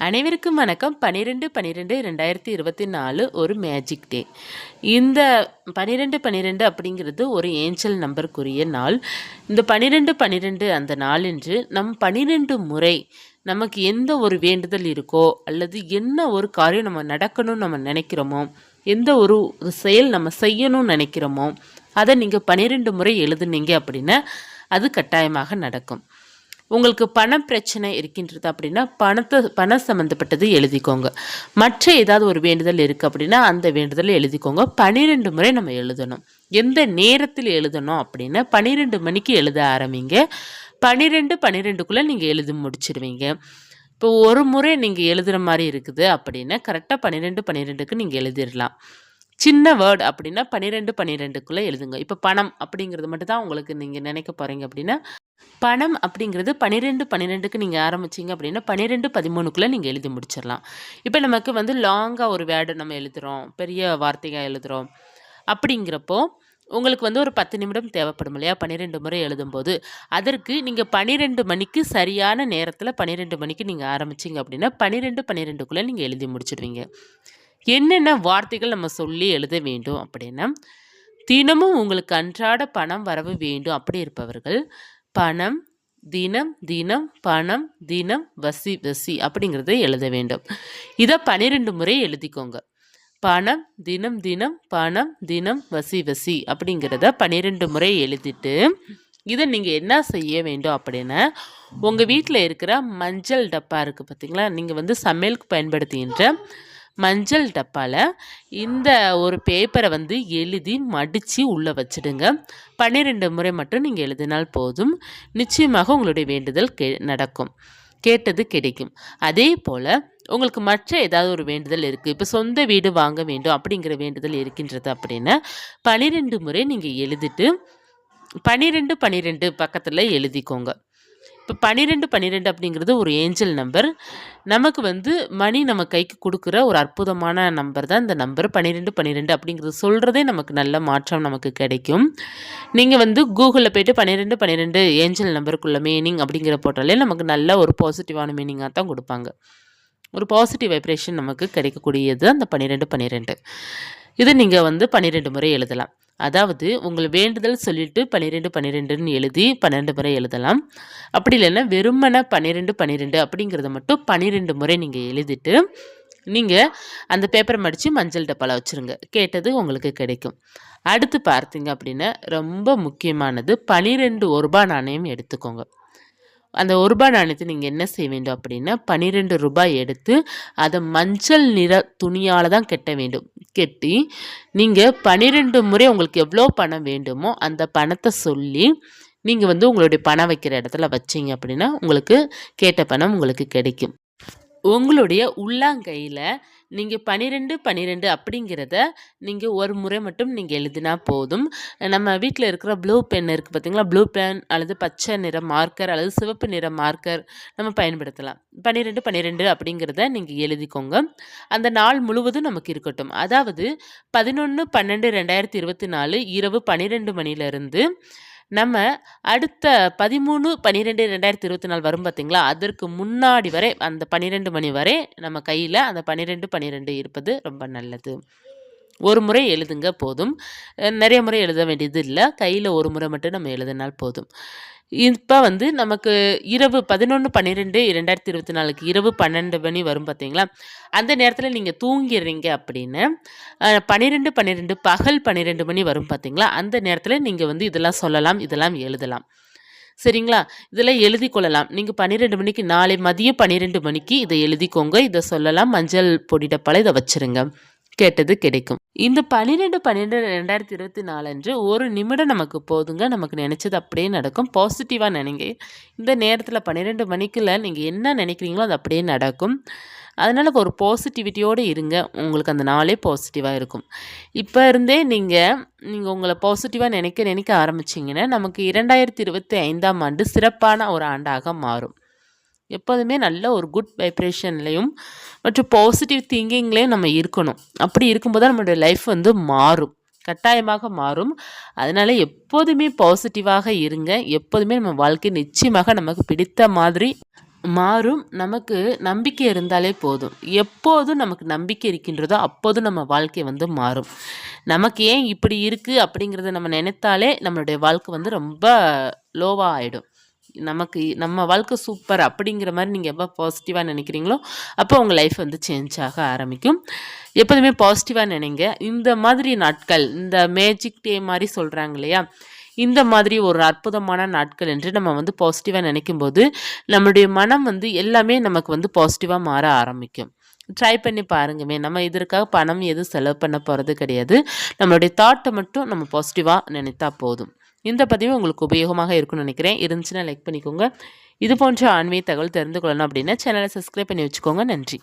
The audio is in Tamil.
அனைவருக்கும் வணக்கம். 12/12/2024 ஒரு மேஜிக் டே. இந்த 12/12 அப்படிங்கிறது ஒரு ஏஞ்சல் நம்பருக்குரிய நாள். இந்த 12/12 அந்த நாளன்று 12 முறை நமக்கு எந்த ஒரு வேண்டுதல் இருக்கோ அல்லது என்ன ஒரு காரியம் நம்ம நடக்கணும்னு நம்ம நினைக்கிறோமோ, எந்த ஒரு செயல் நம்ம செய்யணும்னு நினைக்கிறோமோ, அதை நீங்கள் 12 முறை எழுதுனீங்க அப்படின்னா அது கட்டாயமாக நடக்கும். உங்களுக்கு பண பிரச்சனை இருக்கின்றது அப்படின்னா பணம் சம்மந்தப்பட்டது எழுதிக்கோங்க. மற்ற ஏதாவது ஒரு வேண்டுதல் இருக்குது அப்படின்னா அந்த வேண்டுதலை எழுதிக்கோங்க. 12 முறை நம்ம எழுதணும். எந்த நேரத்தில் எழுதணும் அப்படின்னா 12 மணிக்கு எழுத ஆரம்பிங்க. 12:12க்குள்ளே நீங்கள் எழுதி முடிச்சிடுவீங்க. இப்போ ஒரு முறை நீங்கள் எழுதுகிற மாதிரி இருக்குது அப்படின்னா கரெக்டாக 12:12க்கு நீங்கள் எழுதிடலாம். சின்ன வேர்டு அப்படின்னா 12:12க்குள்ளே எழுதுங்க. இப்போ பணம் அப்படிங்கிறது மட்டும் தான் உங்களுக்கு நீங்கள் நினைக்க போகிறீங்க அப்படின்னா பணம் அப்படிங்கிறது 12:12க்கு நீங்கள் ஆரம்பிச்சிங்க அப்படின்னா 12:13க்குள்ளே நீங்கள் எழுதி முடிச்சிடலாம். இப்போ நமக்கு லாங்காக ஒரு வேர்டு நம்ம எழுதுகிறோம், பெரிய வார்த்தையாக எழுதுகிறோம் அப்படிங்கிறப்போ உங்களுக்கு ஒரு 10 நிமிடம் தேவைப்படும் இல்லையா 12 முறை எழுதும்போது. அதற்கு நீங்கள் 12 மணிக்கு சரியான நேரத்தில் 12 மணிக்கு நீங்கள் ஆரம்பிச்சிங்க அப்படின்னா 12:12க்குள்ளே நீங்கள் எழுதி முடிச்சிடுவீங்க. என்னென்ன வார்த்தைகள் நம்ம சொல்லி எழுத வேண்டும் அப்படின்னா, தினமும் உங்களுக்கு அன்றாட பணம் வரவு வேண்டும் அப்படி இருப்பவர்கள் பணம் தினம் தினம் பணம் தினம் வசி வசி அப்படிங்கிறத எழுத வேண்டும். இதை 12 முறை எழுதிக்கோங்க. பணம் தினம் தினம் பணம் தினம் வசி வசி அப்படிங்கிறத 12 முறை எழுதிட்டு இதை நீங்கள் என்ன செய்ய வேண்டும் அப்படின்னா, உங்கள் வீட்டில் இருக்கிற மஞ்சள் டப்பா இருக்குது பார்த்தீங்களா, நீங்கள் சமையலுக்கு பயன்படுத்துகின்ற மஞ்சள் டப்பாவில் இந்த ஒரு பேப்பரை எழுதி மடித்து உள்ளே வச்சுடுங்க. 12 முறை மட்டும் நீங்கள் எழுதினால் போதும். நிச்சயமாக உங்களுடைய வேண்டுதல் நடக்கும், கேட்டது கிடைக்கும். அதே போல் உங்களுக்கு மற்ற ஏதாவது ஒரு வேண்டுதல் இருக்குது, இப்போ சொந்த வீடு வாங்க வேண்டும் அப்படிங்கிற வேண்டுதல் இருக்கின்றது அப்படின்னா 12 முறை நீங்கள் எழுதிட்டு 12:12 பக்கத்தில் எழுதிக்கோங்க. இப்போ 12:12 அப்படிங்கிறது ஒரு ஏஞ்சல் நம்பர். நமக்கு மணி நம்ம கைக்கு கொடுக்குற ஒரு அற்புதமான நம்பர் தான் இந்த நம்பர் 12:12 அப்படிங்கிறது. சொல்கிறதே நமக்கு நல்ல மாற்றம் நமக்கு கிடைக்கும். நீங்கள் கூகுளில் போய்ட்டு 12:12 ஏஞ்சல் நம்பருக்குள்ள மீனிங் அப்படிங்கிற போட்டாலே நமக்கு நல்ல ஒரு பாசிட்டிவான மீனிங்காக தான் கொடுப்பாங்க. ஒரு பாசிட்டிவ் வைப்ரேஷன் நமக்கு கிடைக்கக்கூடியது அந்த 12:12. இது நீங்கள் 12 முறை எழுதலாம். அதாவது உங்கள் வேண்டுதல் சொல்லிட்டு 12:12ன்னு எழுதி 12 முறை எழுதலாம். அப்படி இல்லைன்னா வெறுமனை 12:12 அப்படிங்கிறத மட்டும் 12 முறை நீங்கள் எழுதிட்டு நீங்கள் அந்த பேப்பரை மடித்து மஞ்சள் டப்பாவில் வச்சுருங்க. கேட்டது உங்களுக்கு கிடைக்கும். அடுத்து பார்த்தீங்க அப்படின்னா ரொம்ப முக்கியமானது 12 ரூபாய் நாணயம் எடுத்துக்கோங்க. அந்த ரூபாய் நாணயத்தை நீங்கள் என்ன செய்ய வேண்டும் அப்படின்னா 12 ரூபாய் எடுத்து அதை மஞ்சள் நிற துணியால் தான் கட்ட வேண்டும். கட்டி நீங்கள் 12 முறை உங்களுக்கு எவ்வளோ பணம் வேண்டுமோ அந்த பணத்தை சொல்லி நீங்கள் உங்களுடைய பணம் வைக்கிற இடத்துல வச்சிங்க அப்படின்னா உங்களுக்கு கேட்ட பணம் உங்களுக்கு கிடைக்கும். உங்களுடைய உள்ளங்கையில் நீங்கள் 12:12 அப்படிங்கிறத நீங்கள் ஒரு முறை மட்டும் நீங்கள் எழுதினா போதும். நம்ம வீட்டில் இருக்கிற ப்ளூ பென் இருக்குது பார்த்தீங்களா, ப்ளூ பென் அல்லது பச்சை நிற மார்க்கர் அல்லது சிவப்பு நிற மார்க்கர் நம்ம பயன்படுத்தலாம். 12:12 அப்படிங்கிறத நீங்கள் எழுதிக்கோங்க. அந்த நாள் முழுவதும் நமக்கு இருக்கட்டும். அதாவது 11/12/2024 இரவு 12 மணிலேருந்து நம்ம அடுத்த 13/12/2024 வரும் பார்த்தீங்களா, அதற்கு முன்னாடி வரை அந்த 12 மணி வரை நம்ம கையில் அந்த 12:12 இருப்பது ரொம்ப நல்லது. ஒரு முறை எழுதுங்க போதும். நிறைய முறை எழுத வேண்டியது இல்லை. கையில் ஒரு முறை மட்டும் நம்ம எழுதினால் போதும். இப்போ நமக்கு இரவு 11/12/2024 இரவு 12 மணி வரும் பார்த்தீங்களா, அந்த நேரத்தில் நீங்கள் தூங்கிடுறீங்க அப்படின்னு 12:12 பகல் 12 மணி வரும் பார்த்தீங்களா, அந்த நேரத்தில் நீங்கள் இதெல்லாம் சொல்லலாம், இதெல்லாம் எழுதலாம். சரிங்களா, இதெல்லாம் எழுதி கொள்ளலாம். நீங்கள் 12 மணிக்கு நாளை மதியம் 12 மணிக்கு இதை எழுதிக்கோங்க. இதை சொல்லலாம். மஞ்சள் பொடி டப்பால இதை வச்சுருங்க. கேட்டது கிடைக்கும். இந்த 12/12/2024 அன்று ஒரு நிமிடம் நமக்கு போதுங்க. நமக்கு நினச்சது அப்படியே நடக்கும். பாசிட்டிவாக நினைங்க. இந்த நேரத்தில் 12 மணிக்குள்ள நீங்கள் என்ன நினைக்கிறீங்களோ அது அப்படியே நடக்கும். அதனால் ஒரு பாசிட்டிவிட்டியோடு இருங்க. உங்களுக்கு அந்த நாளே பாசிட்டிவாக இருக்கும். இப்போ இருந்தே நீங்கள் உங்களை பாசிட்டிவாக நினைக்க ஆரம்பிச்சிங்கன்னா நமக்கு 2025ஆம் ஆண்டு சிறப்பான ஒரு ஆண்டாக மாறும். எப்போதுமே நல்ல ஒரு குட் வைப்ரேஷன்லேயும் மற்றும் பாசிட்டிவ் திங்கிங்லேயும் நம்ம இருக்கணும். அப்படி இருக்கும்போது தான் நம்மளுடைய லைஃப் மாறும், கட்டாயமாக மாறும். அதனால் எப்போதுமே பாசிட்டிவாக இருங்க. எப்போதுமே நம்ம வாழ்க்கை நிச்சயமாக நமக்கு பிடித்த மாதிரி மாறும். நமக்கு நம்பிக்கை இருந்தாலே போதும். எப்போதும் நமக்கு நம்பிக்கை இருக்கின்றதோ அப்போதும் நம்ம வாழ்க்கை வந்து மாறும். நமக்கு ஏன் இப்படி இருக்கு அப்படிங்கிறத நம்ம நினைத்தாலே நம்மளுடைய வாழ்க்கை வந்து ரொம்ப லோவா ஆயிடும். நமக்கு நம்ம வாழ்க்கை சூப்பர் அப்படிங்கிற மாதிரி நீங்கள் எப்போ பாசிட்டிவாக நினைக்கிறீங்களோ அப்போ உங்கள் லைஃப் வந்து சேஞ்ச் ஆக ஆரம்பிக்கும். எப்போதுமே பாசிட்டிவாக நினைங்க. இந்த மாதிரி நாட்கள், இந்த மேஜிக் டே மாதிரி சொல்கிறாங்க இல்லையா, இந்த மாதிரி ஒரு அற்புதமான நாட்கள் என்று நம்ம வந்து பாசிட்டிவாக நினைக்கும்போது நம்மளுடைய மனம் வந்து எல்லாமே நமக்கு வந்து பாசிட்டிவாக மாற ஆரம்பிக்கும். ட்ரை பண்ணி பாருங்கமே. நம்ம இதற்காக பணம் எதுவும் செலவு பண்ண போகிறது கிடையாது. நம்மளுடைய தாட்டை மட்டும் நம்ம பாசிட்டிவாக நினைத்தா போதும். இந்த பதிவு உங்களுக்கு உபயோகமாக இருக்கும்னு நினைக்கிறேன். இருந்துச்சுன்னா லைக் பண்ணிக்கோங்க. இது போன்ற ஆன்மீக தகவல் தெரிந்து கொள்ளணும் அப்படின்னா சேனலை சப்ஸ்கிரைப் பண்ணி வச்சுக்கோங்க. நன்றி.